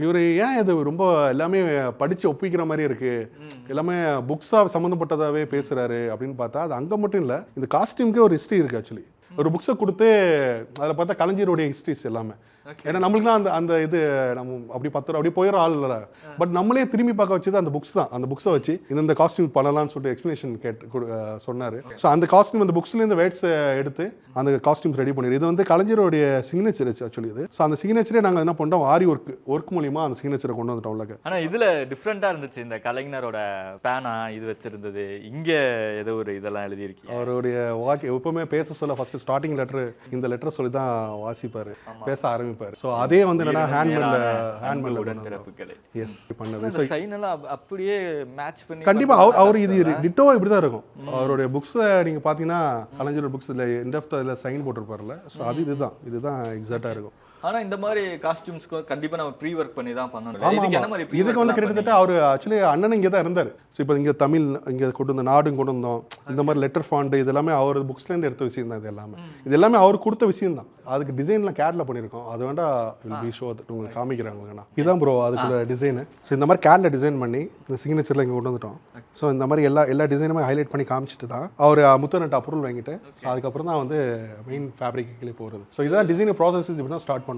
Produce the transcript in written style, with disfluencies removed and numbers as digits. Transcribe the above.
இவர் ஏன் இது ரொம்ப எல்லாமே படித்து ஒப்பிக்கிற மாதிரி இருக்குது, எல்லாமே புக்ஸாக சம்மந்தப்பட்டதாகவே பேசுகிறாரு அப்படின்னு பார்த்தா அது அங்கே மட்டும் இல்லை, இந்த காஸ்டியூம்க்கே ஒரு ஹிஸ்ட்ரி இருக்குது. ஆக்சுவலி ஒரு புக்ஸை கொடுத்து அதில் பார்த்தா கலைஞருடைய ஹிஸ்ட்ரிஸ் எல்லாமே. ஏன்னா நம்மளுக்கு தான் அந்த இது நம்ம அப்படி அப்படி போயிடும் ஆள் இல்லை. பட் நம்மளே திரும்பி பார்க்க வச்சது அந்த புக்ஸ் தான். அந்த புக்ஸை வச்சு இந்த காஸ்டியூம் பண்ணலாம்னு சொல்லிட்டு எக்ஸ்பிளேஷன் சொன்னார். ஸோ அந்த காஸ்டியூம் அந்த புக்ஸ்லேருந்து வேர்ட்ஸ் எடுத்து அந்த காஸ்டியூம்ஸ் ரெடி பண்ணிடு. இது வந்து கலைஞருடைய சிக்னேச்சர் ஆக்சுவலி இது. ஸோ அந்த சிக்னேச்சரே நாங்கள் என்ன பண்ணோம், ஆரி ஒர்க் மூலியமாக அந்த சிக்னேச்சரை கொண்டு வந்துட்டோம் உள்ளக்கு. ஆனால் இதில் டிஃப்ரெண்ட்டாக இருந்துச்சு, இந்த கலைஞரோட பேனா இது வச்சிருந்தது, இங்கே ஏதோ ஒரு இதெல்லாம் எழுதியிருக்கீங்க. அவருடைய எப்பவுமே பேச சொல்ல ஃபர்ஸ்ட் ஸ்டார்டிங் இந்த லெட்டர் சொல்லி தான் வாசிப்பார், பேச ஆரம்பிப்பார். ஸோ அதே வந்து என்னன்னா ஹேண்ட்மேட் உடன்பிறப்புகளே எஸ் பண்ணது சைன் எல்லாம் அப்படியே மேட்ச் பண்ணி கண்டிப்பாக அவர் இது டிட்டோவா இப்படி தான் இருக்கும். அவருடைய புக்ஸை நீங்கள் பார்த்தீங்கன்னா கலைஞரோட புக்ஸ் இல்லை எண்ட் ஆஃப் த சைன் போட்டிருப்பார்ல. ஸோ அது இதுதான் எக்ஸாக்டாக இருக்கும். ஆனா இந்த மாதிரி காஸ்டியூம்ஸ்க்கு கண்டிப்பா நம்ம ப்ரீ ஒர்க் பண்ணி தான் பண்ணணும். இதுக்கு என்ன மாதிரி இதுக்கு வந்து கிட்டத்தட்ட அவர் ஆக்சுவலி அண்ணன் இங்கே தான் இருந்தார். ஸோ இப்போ இங்கே தமிழ் இங்கே கொண்டு வந்த நாடும் கொண்டு வந்தோம், இந்த மாதிரி லெட்டர் ஃபாண்ட் இது எல்லாமே அவர் புக்ஸ்லேருந்து எடுத்த விஷயம் தான். இது எல்லாமே அவர் கொடுத்த விஷயம் தான். அதுக்கு டிசைன்லாம் கேட்ல பண்ணியிருக்கோம். அது வேண்டா ஷோ உங்களுக்கு காமிக்கிறாங்க. இதுதான் ப்ரோ அதுக்குள்ள டிசைனு. ஸோ இந்த மாதிரி கேட்ல டிசைன் பண்ணி இந்த சிக்னேச்சரில் இங்கே கொண்டு வந்துட்டோம். ஸோ இந்த மாதிரி எல்லா டிசைனுமே ஹைலைட் பண்ணி காமிச்சிட்டு தான் அவர் முத்தநட்டு அப்ரூவல் வாங்கிட்டு அதுக்கப்புறம் தான் வந்து மெயின் ஃபேப்ரிக்கு போகிறது. ஸோ இதுதான் டிசைன் ப்ராசஸ் இப்படி தான் ஸ்டார்ட்